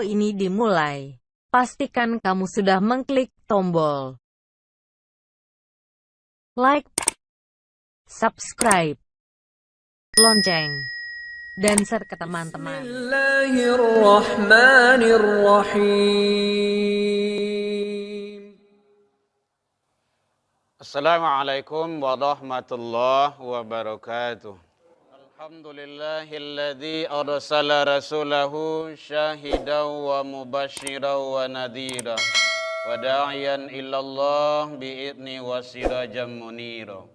Video ini dimulai. Pastikan kamu sudah mengklik tombol like, subscribe, lonceng, dan share ke teman-teman. Bismillahirrahmanirrahim. Assalamualaikum warahmatullahi wabarakatuh. Alhamdulillahilladzi arsala rasulahu syahidan wa mubasysyiran wa nadhira wa da'iyan ilallah bi'izni wa sirajan munira.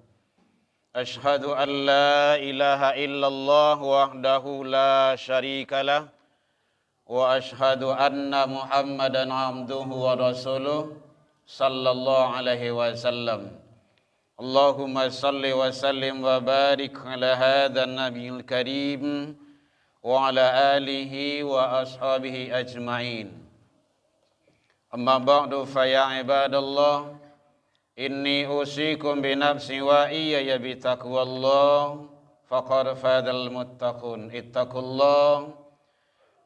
Asyhadu an la ilaha illallah wahdahu la syarikalah wa asyhadu anna Muhammadan abduhu wa rasuluh sallallahu alaihi wasallam. Allahumma salli wa sallim wa barik ala hadzal nabiyil karim wa ala alihi wa ashabihi ajma'in. Amma ba'du fa ya ibadallah, inni usikum bi nafsi wa iyaya bi taqwallah faqad fadal muttaqun. Ittaqullah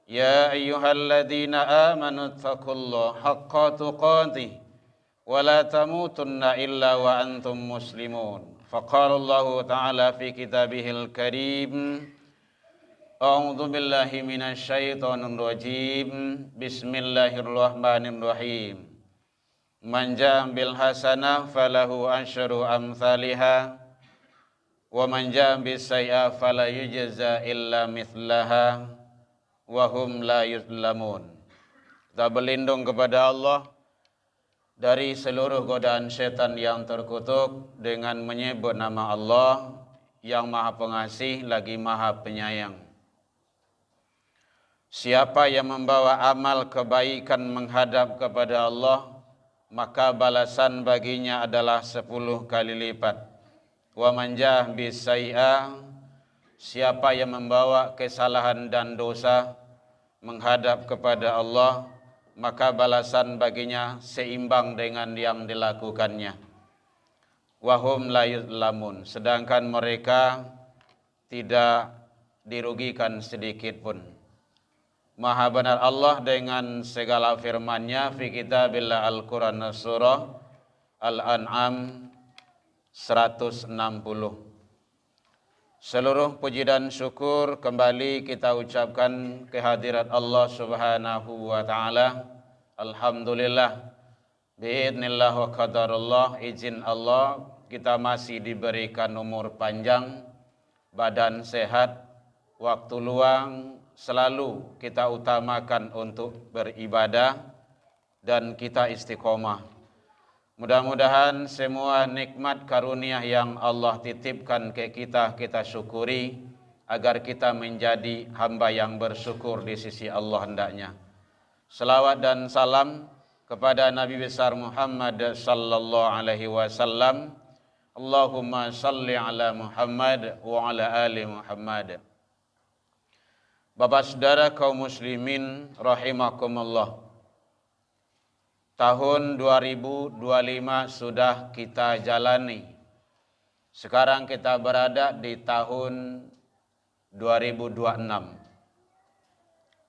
ya ayyuhalladzina amanu ittaqullaha haqqa tuqatih wa la tamutunna illa wa antum muslimun. Faqala Allah ta'ala fi kitabihil karim, a'udzu billahi minasy syaithanir rajim. Bismillahirrahmanirrahim. Man jaa bil hasanah falahu asyru amsalihha wa man jaa bis sayyi'ah fala yujza illa mithlaha wa hum la yuzlamun. Kita berlindung kepada Allah dari seluruh godaan setan yang terkutuk dengan menyebut nama Allah yang Maha Pengasih lagi Maha Penyayang. Siapa yang membawa amal kebaikan menghadap kepada Allah, maka balasan baginya adalah 10 kali lipat. Wa man jaa bis sayyi'ah, siapa yang membawa kesalahan dan dosa menghadap kepada Allah, maka balasan baginya seimbang dengan yang dilakukannya. Wahum la yuzlamun, sedangkan mereka tidak dirugikan sedikit pun. Maha benar Allah dengan segala firman-Nya fi kitabillah Al-Quran surah Al-An'am 160. Seluruh puji dan syukur kembali kita ucapkan kehadirat Allah Subhanahu wa taala. Alhamdulillah biidznillah wa qadarullah, izin Allah kita masih diberikan umur panjang, badan sehat, waktu luang selalu kita utamakan untuk beribadah dan kita istiqomah. Mudah-mudahan semua nikmat karunia yang Allah titipkan ke kita, kita syukuri agar kita menjadi hamba yang bersyukur di sisi Allah hendaknya. Selawat dan salam kepada Nabi besar Muhammad sallallahu alaihi wasallam. Allahumma salli ala Muhammad wa ala ali Muhammad. Bapak saudara kaum muslimin rahimakumullah. Tahun 2025 sudah kita jalani. Sekarang kita berada di tahun 2026.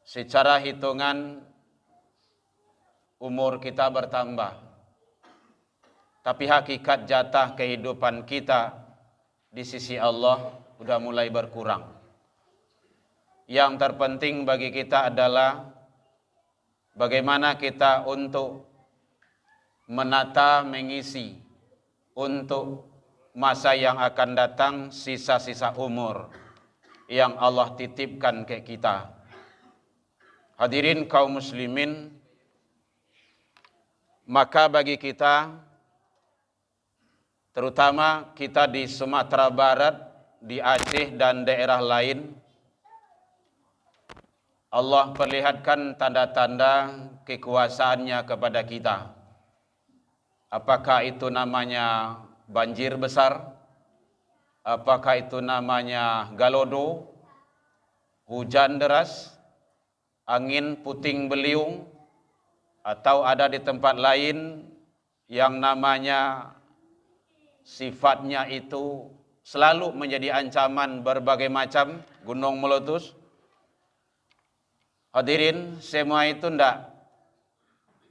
Secara hitungan umur kita bertambah. Tapi hakikat jatah kehidupan kita di sisi Allah sudah mulai berkurang. Yang terpenting bagi kita adalah bagaimana kita untuk menata, mengisi untuk masa yang akan datang, sisa-sisa umur yang Allah titipkan ke kita. Hadirin kaum muslimin, maka bagi kita, terutama kita di Sumatera Barat, di Aceh dan daerah lain, Allah perlihatkan tanda-tanda kekuasaannya kepada kita. Apakah itu namanya banjir besar? Apakah itu namanya galodo? Hujan deras? Angin puting beliung? Atau ada di tempat lain yang namanya sifatnya itu selalu menjadi ancaman berbagai macam gunung meletus? Hadirin, semua itu tidak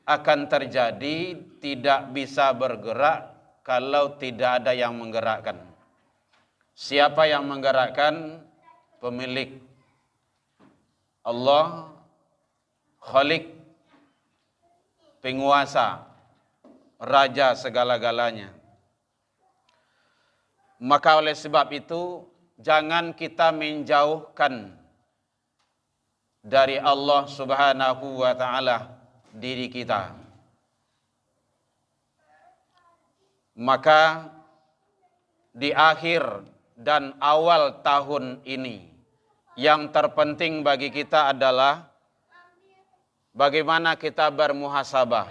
akan terjadi, tidak bisa bergerak kalau tidak ada yang menggerakkan. Siapa yang menggerakkan? Pemilik. Allah, Khalik, penguasa, raja segala-galanya. Maka oleh sebab itu, jangan kita menjauhkan dari Allah Subhanahu wa ta'ala diri kita. Maka di akhir dan awal tahun ini, yang terpenting bagi kita adalah bagaimana kita bermuhasabah.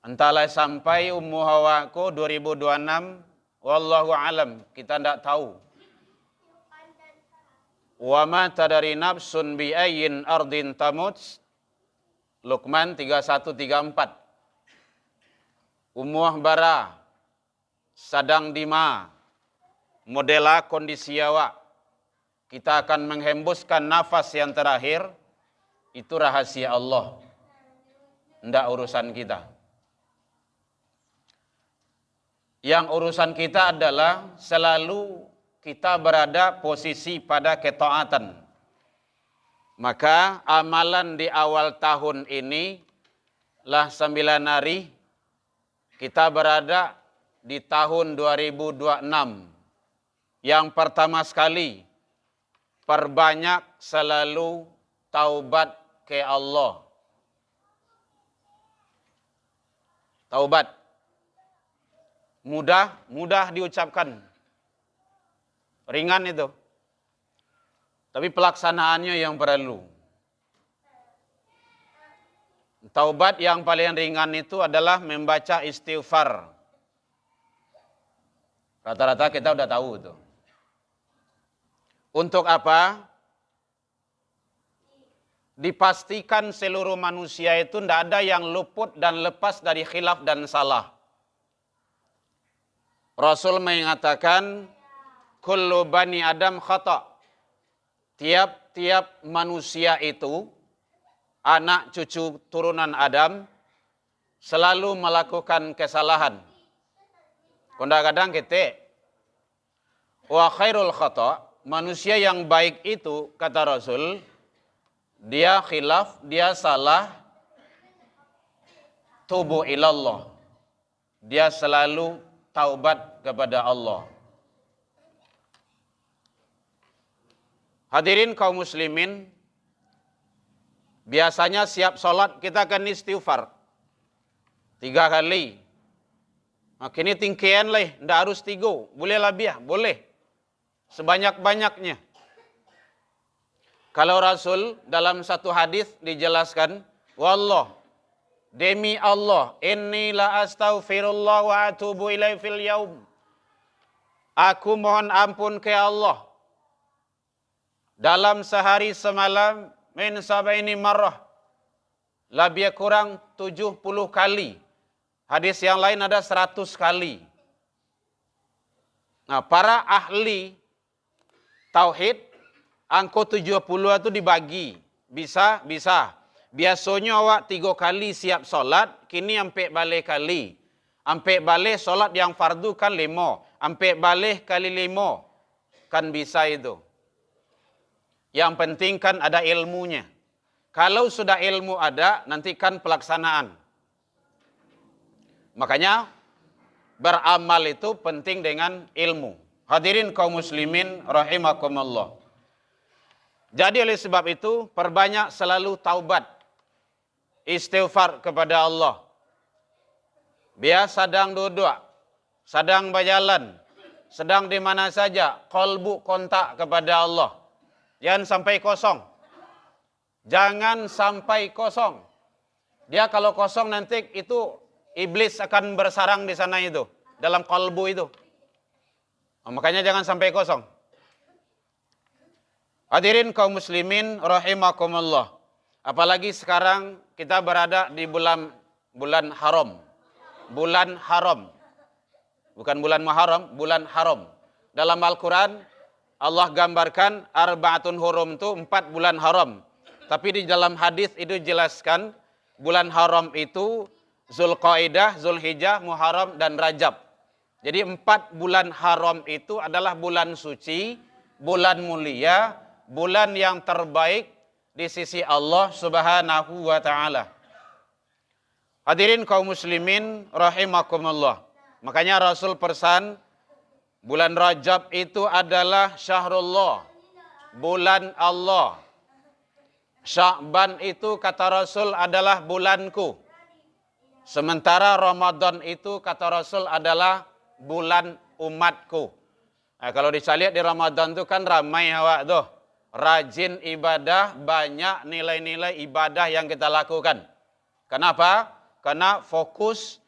Entahlah sampai Ummu Hawaku 2026, wallahu alam, kita tidak tahu. Wa ma tadari nafsun bi ayyin ardin tamut. Luqman 31-34. Umuh bara sadang dima modela kondisi awak. Kita akan menghembuskan nafas yang terakhir, itu rahasia Allah. Tidak urusan kita. Yang urusan kita adalah selalu kita berada posisi pada ketaatan. Maka amalan di awal tahun ini lah 9 hari kita berada di tahun 2026. Yang pertama sekali, perbanyak selalu taubat ke Allah. Taubat. Mudah diucapkan. Ringan itu. Tapi pelaksanaannya yang perlu. Taubat yang paling ringan itu adalah membaca istighfar. Rata-rata kita udah tahu itu. Untuk apa? Dipastikan seluruh manusia itu tidak ada yang luput dan lepas dari khilaf dan salah. Rasul mengatakan, kullu bani Adam khata'. Tiap-tiap manusia itu, anak cucu turunan Adam, selalu melakukan kesalahan. Kadang-kadang kita, wa khairul khata', manusia yang baik itu, kata Rasul, dia khilaf, dia salah, tubu ilallah. Dia selalu taubat kepada Allah. Hadirin kaum muslimin, biasanya siap sholat kita akan istighfar 3 kali. Nah, kini tingkian lah, tidak harus 3, boleh lebih, boleh. Sebanyak-banyaknya. Kalau Rasul dalam satu hadis dijelaskan, wallah, demi Allah, inni la astaghfirullah wa atubu ilaihi fil yaum. Aku mohon ampun ke Allah dalam sehari semalam min sabaini marrah, lebih kurang 70 kali. Hadis yang lain ada 100 kali. Nah, para ahli tauhid angka 70 itu dibagi. Bisa. Biasanya awak 3 kali siap solat, kini ampe balik kali. Ampe balik solat yang fardu kan 5. Ampe balik kali 5. Kan bisa itu. Yang penting kan ada ilmunya. Kalau sudah ilmu ada, nanti kan pelaksanaan. Makanya beramal itu penting dengan ilmu. Hadirin kaum muslimin rahimakumullah. Jadi oleh sebab itu, perbanyak selalu taubat. Istighfar kepada Allah. Biar sedang duduk, sedang berjalan, sedang di mana saja, qalbu kontak kepada Allah. Jangan sampai kosong. Jangan sampai kosong. Dia kalau kosong nanti itu iblis akan bersarang di sana itu. Dalam qalbu itu. Nah, makanya jangan sampai kosong. Hadirin kaum muslimin rahimakumullah. Apalagi sekarang kita berada di bulan haram. Bulan haram. Bukan bulan Muharram, bulan haram. Dalam Al-Quran Allah gambarkan arbaatun hurum itu 4 bulan haram. Tapi di dalam hadis itu jelaskan bulan haram itu Zulqaidah, Zulhijjah, Muharram dan Rajab. Jadi 4 bulan haram itu adalah bulan suci, bulan mulia, bulan yang terbaik di sisi Allah Subhanahu wa taala. Hadirin kaum muslimin rahimakumullah. Makanya Rasul pesan bulan Rajab itu adalah syahrullah, bulan Allah. Sya'ban itu kata Rasul adalah bulanku. Sementara Ramadan itu kata Rasul adalah bulan umatku. Nah, kalau dicari di Ramadan itu kan ramai awak tuh. Rajin ibadah, banyak nilai-nilai ibadah yang kita lakukan. Kenapa? Karena fokus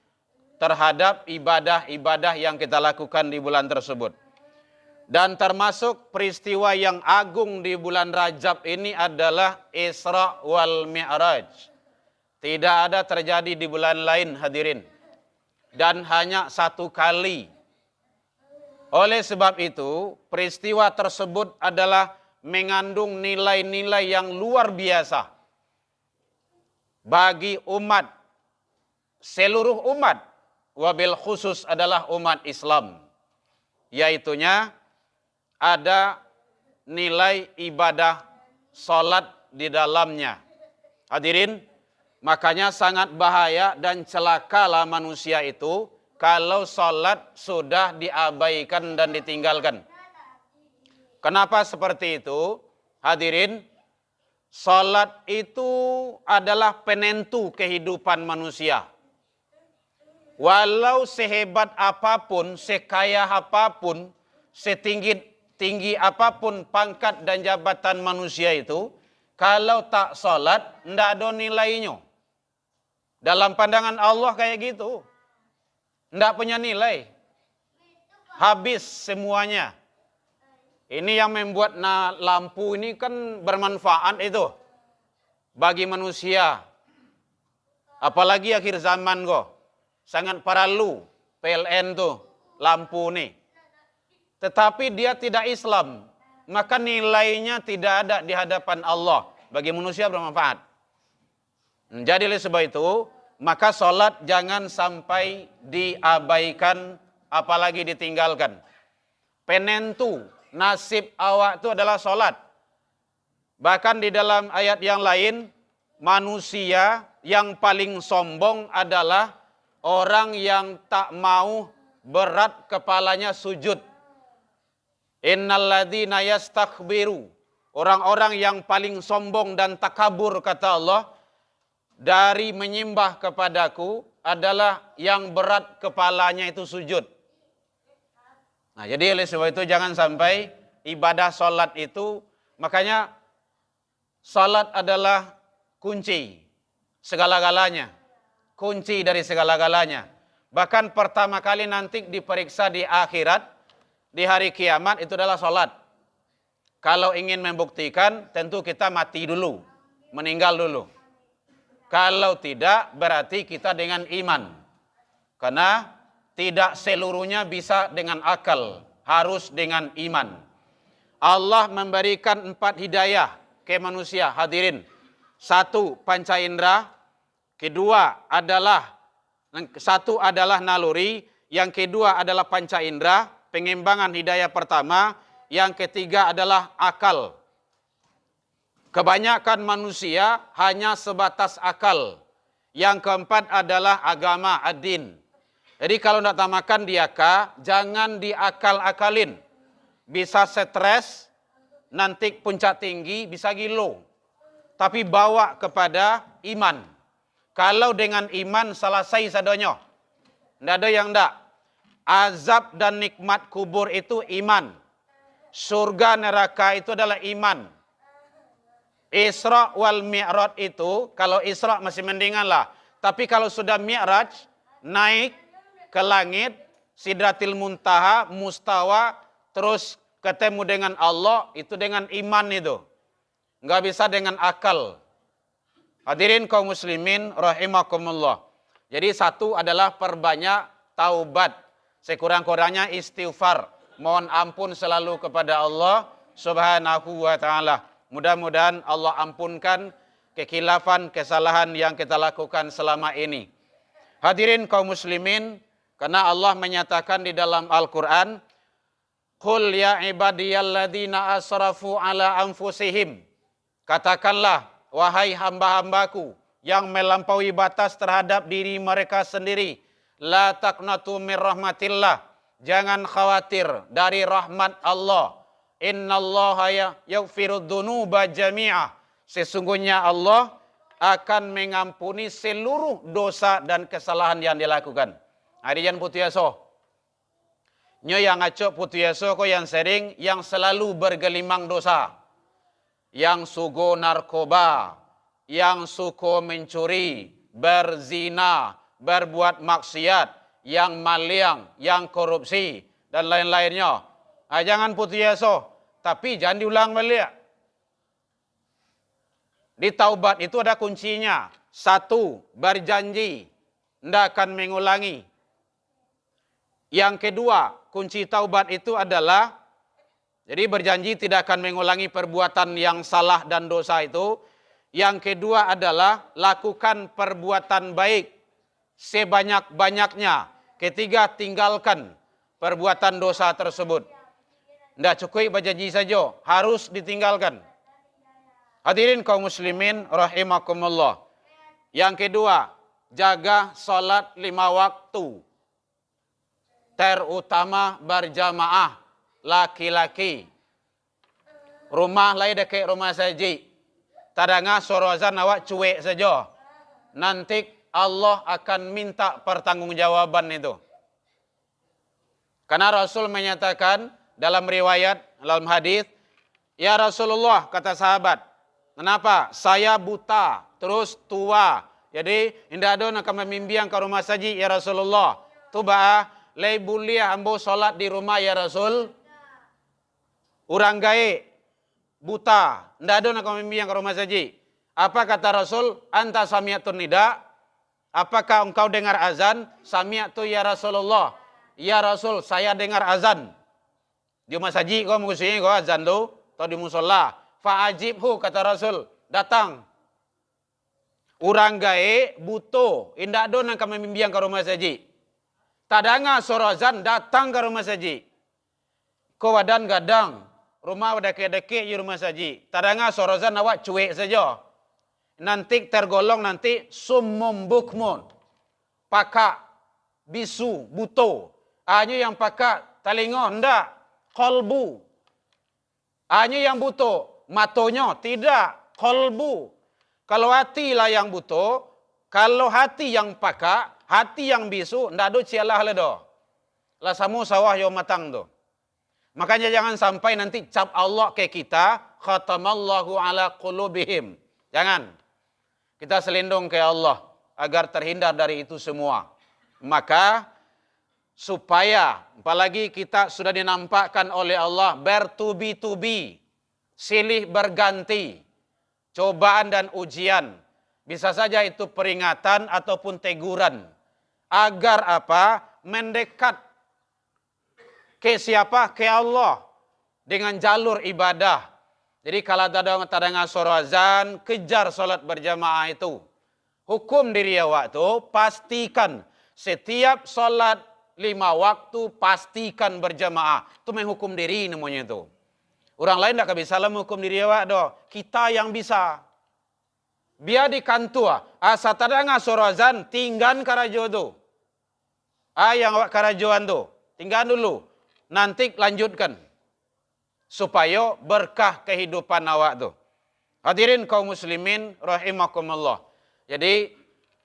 terhadap ibadah-ibadah yang kita lakukan di bulan tersebut. Dan termasuk peristiwa yang agung di bulan Rajab ini adalah Isra wal Mi'raj. Tidak ada terjadi di bulan lain hadirin. Dan hanya 1 kali. Oleh sebab itu, peristiwa tersebut adalah mengandung nilai-nilai yang luar biasa. Bagi umat, seluruh umat. Wabil khusus adalah umat Islam. Yaitunya ada nilai ibadah salat di dalamnya. Hadirin, makanya sangat bahaya dan celakalah manusia itu kalau salat sudah diabaikan dan ditinggalkan. Kenapa seperti itu? Hadirin, salat itu adalah penentu kehidupan manusia. Walau sehebat apapun, sekaya apapun, setinggi apapun pangkat dan jabatan manusia itu, kalau tak salat, tidak ada nilainya. Dalam pandangan Allah kayak gitu. Tidak punya nilai. Habis semuanya. Ini yang membuat lampu ini kan bermanfaat itu. Bagi manusia. Apalagi akhir zaman kok. Sangat perlu PLN tuh, lampu nih. Tetapi dia tidak Islam, maka nilainya tidak ada di hadapan Allah. Bagi manusia bermanfaat. Jadi oleh sebab itu, maka sholat jangan sampai diabaikan, apalagi ditinggalkan. Penentu nasib awak itu adalah sholat. Bahkan di dalam ayat yang lain, manusia yang paling sombong adalah orang yang tak mau berat kepalanya sujud. Innalladzina yastakbiru. Orang-orang yang paling sombong dan takabur kata Allah dari menyembah kepadaku adalah yang berat kepalanya itu sujud. Nah, jadi oleh sebab itu jangan sampai ibadah salat itu, makanya salat adalah kunci segala-galanya. Kunci dari segala-galanya. Bahkan pertama kali nanti diperiksa di akhirat, di hari kiamat itu adalah salat. Kalau ingin membuktikan, tentu kita mati dulu, meninggal dulu. Kalau tidak, berarti kita dengan iman. Karena tidak seluruhnya bisa dengan akal, harus dengan iman. Allah memberikan 4 hidayah ke manusia, hadirin. 1, panca indera. Satu adalah naluri, yang kedua adalah panca indera, pengembangan hidayah pertama, yang ketiga adalah akal. Kebanyakan manusia hanya sebatas akal. Yang keempat adalah agama, ad-din. Jadi kalau tidak tamakan diaka, jangan diakal-akalin. Bisa stres, nanti puncak tinggi, bisa gilo. Tapi bawa kepada iman. Kalau dengan iman selesai sadonyo. Tidak ada yang tidak. Azab dan nikmat kubur itu iman. Surga neraka itu adalah iman. Isra wal Mi'raj itu, kalau Isra masih mendingan lah. Tapi kalau sudah Mi'raj, naik ke langit, Sidratil Muntaha, Mustawa, terus ketemu dengan Allah, itu dengan iman itu. Nggak bisa dengan akal. Hadirin kaum muslimin rahimakumullah. Jadi 1 adalah perbanyak taubat. Sekurang-kurangnya istighfar. mohon ampun selalu kepada Allah Subhanahu wa taala. Mudah-mudahan Allah ampunkan kekhilafan, kesalahan yang kita lakukan selama ini. Hadirin kaum muslimin, karena Allah menyatakan di dalam Al-Qur'an, "Qul ya ibadiyalladzina asrafu ala anfusihim." Katakanlah, wahai hamba-hambaku yang melampaui batas terhadap diri mereka sendiri, la taqnatu mir rahmatillah. Jangan khawatir dari rahmat Allah. Innallaha yaghfirud dzunuba jami'ah. Sesungguhnya Allah akan mengampuni seluruh dosa dan kesalahan yang dilakukan. Hadirin putiaso. Nyo yang acok putiaso ko yang sering, yang selalu bergelimang dosa. Yang sugo narkoba, yang suko mencuri, berzina, berbuat maksiat, yang maliang, yang korupsi, dan lain-lainnya. Jangan putiaso, tapi jangan diulang balik. Di taubat itu ada kuncinya. Satu, berjanji, tidak akan mengulangi. Yang kedua, kunci taubat itu adalah, jadi berjanji tidak akan mengulangi perbuatan yang salah dan dosa itu. Yang kedua adalah, lakukan perbuatan baik sebanyak-banyaknya. Ketiga, tinggalkan perbuatan dosa tersebut. Tidak cukup berjanji saja, harus ditinggalkan. Hadirin kaum muslimin rahimakumullah. Yang kedua, jaga salat 5 waktu. Terutama berjamaah laki-laki. Rumah lain dekat rumah saja. Tadanga suara azan awak cuek saja. Nanti Allah akan minta pertanggungjawaban itu. Karena Rasul menyatakan dalam riwayat, dalam hadis, ya Rasulullah, kata sahabat, kenapa? Saya buta, terus tua. Jadi, indah ada nak memimbiang ke rumah saji, ya Rasulullah. Tu ba, lay bulia ambo solat di rumah, ya Rasul. Urang gae, buta, indah ada nak memimbiang ke rumah saji. Apa kata Rasul? Anta sami'atun nida. Apakah engkau dengar azan? Sami'atu ya Rasulullah. Ya Rasul, saya dengar azan. Di rumah saji kau mengusinya kau azan tu, atau di musola. Fa'ajibhu, kata Rasul, datang. Urang gae buto, indak do nang kami membiang ke rumah saji. Tadanga suara azan datang ke rumah saji. Kau wadan gadang, rumah deke-deke di rumah saji. Tadanga suara azan awak cuek saja. Nanti tergolong nanti summum bukmun. Pakak, bisu, buto. Hanya yang pakak telinga ndak, kolbu. Hanya yang buto, matonya tidak, kolbu. Kalau hati lah yang buto, kalau hati yang pakak, hati yang bisu, ndak ada cialah ledo. Lah samu sawah yo matang tu. Makanya jangan sampai nanti cap Allah ke kita, khatamallahu ala qulubihim. Jangan. Kita selindung ke Allah agar terhindar dari itu semua. Maka supaya apalagi kita sudah dinampakkan oleh Allah bertubi-tubi, silih berganti, cobaan dan ujian. Bisa saja itu peringatan ataupun teguran. Agar apa? Mendekat ke siapa? Ke Allah. Dengan jalur ibadah. Jadi kalau ada suara azan, kejar solat berjamaah itu. Hukum diri awak tu, pastikan setiap solat 5 waktu, pastikan berjamaah. Itu menghukum diri namanya itu. Orang lain tak bisa lah menghukum diri awak tu. Kita yang bisa. Biar di kantua, asa tadanga suara azan, tinggan karajo tu. Yang awak karajoan tu, tinggal dulu. Nanti lanjutkan. Supaya berkah kehidupan awak tu. Hadirin kaum muslimin rahimakumullah. Jadi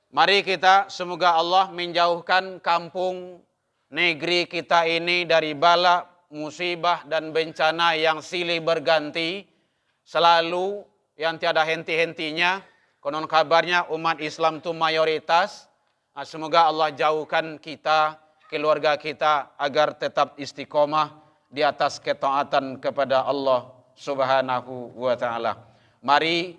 mari kita semoga Allah menjauhkan kampung negeri kita ini dari bala, musibah dan bencana yang silih berganti. Selalu yang tiada henti-hentinya. Konon kabarnya umat Islam itu mayoritas. Semoga Allah jauhkan kita, keluarga kita agar tetap istiqomah di atas ketaatan kepada Allah Subhanahu wa taala. Mari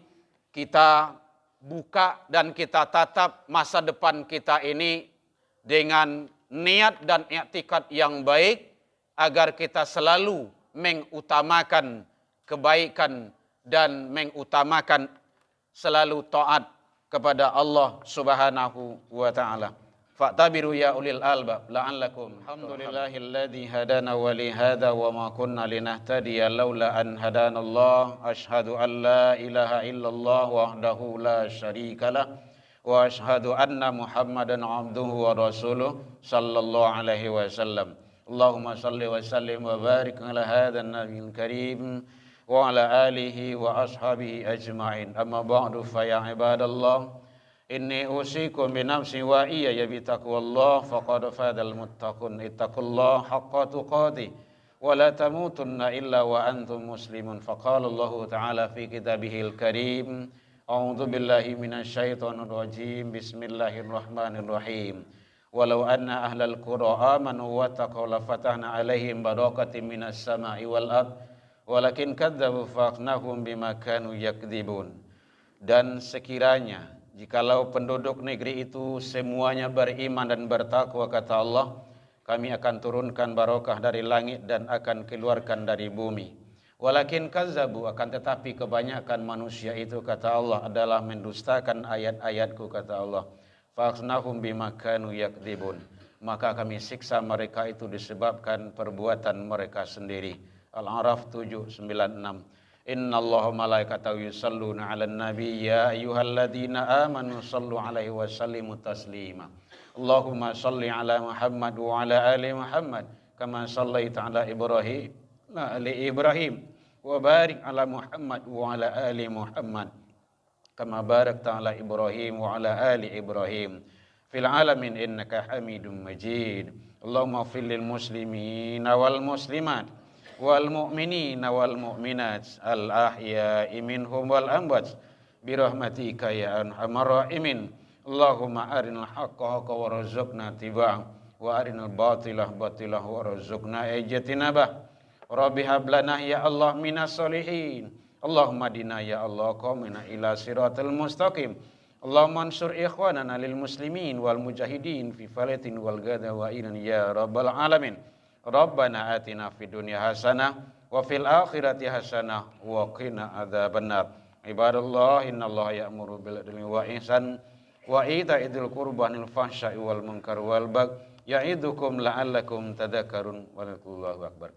kita buka dan kita tatap masa depan kita ini dengan niat dan i'tikad yang baik, agar kita selalu mengutamakan kebaikan dan mengutamakan selalu taat kepada Allah Subhanahu wa taala. Fa'tabiru ya ulil albab la'allakum. Alhamdulillahilladzi hadana wa li hadza wa ma kunna linahtadiya laula an hadanallah. Asyhadu an la ilaha illallah wahdahu la syarikalah wa asyhadu anna Muhammadan abduhu wa rasuluh sallallahu alaihi wasallam. Allahumma salli wa sallim wa barik ala hadzal nabiyil karim wa ala alihi wa ashabihi ajma'in. Amma ba'du fa ya ibadallah, inni usikum bi nafsi wa iyaya bi taqwallah faqad fadal muttaqun. Ittaqullah haqqa tuqatih wa la tamutunna illa wa antum muslimun. Faqala Allah ta'ala fi kitabihil karim, a'udzu billahi minasyaitonir rajim. Bismillahirrahmanirrahim. Walau anna ahlal qura amanu wa taqaw la fatahna 'alaihim barakatin minas sama'i wal ard walakin kadzdzabu fa'akhnahum bima kanu yakdzibun. Dan sekiranya jikalau penduduk negeri itu semuanya beriman dan bertakwa, kata Allah, kami akan turunkan barokah dari langit dan akan keluarkan dari bumi. Walakin kazzabu, akan tetapi kebanyakan manusia itu, kata Allah, adalah mendustakan ayat-ayatku, kata Allah. Fa'akhnahum bima kanu yakdzibun. Maka kami siksa mereka itu disebabkan perbuatan mereka sendiri. Al-A'raf 7:96. Inna Allaha malaikatahu yusalluna 'alan nabi ya ayyuhalladzina amanu sallu 'alaihi wa sallimu taslima. Allahumma salli 'ala Muhammad wa 'ala ali Muhammad kama sallaita 'ala Ibrahim wa ali Ibrahim wa barik 'ala Muhammad wa 'ala ali Muhammad kama barakta 'ala Ibrahim wa 'ala ali Ibrahim fil 'alamin innaka Hamidum Majid. Allahumma ighfir lil muslimina wal muslimat wal mu'minina wal mu'minat al ahya'i minhum wal amwat bi rahmatika ya arhamar rahimin. Allahumma arinal haqqa haqqan warzuqna tiba'ah wa arinal batila batilah warzuqna ijtinabah. Rabbi hab lana ya Allah minas solihin. Allahumma dina ya Allah qamina ila siratal mustaqim. Allahumma ansur ikhwanana lil muslimin wal mujahidin fi falatin wal gada wa ilan ya rabbal alamin. Rabbana atina fid dunya hasanah wa fil akhirati hasanah wa qina adzabannar. Ibadallah, innallaha ya'muru bil adli wa ihsan wa ita'idzil qurba wal fahsya'i wal munkar wal baghi ya'idukum la'allakum tadhakkarun. Wallahu akbar.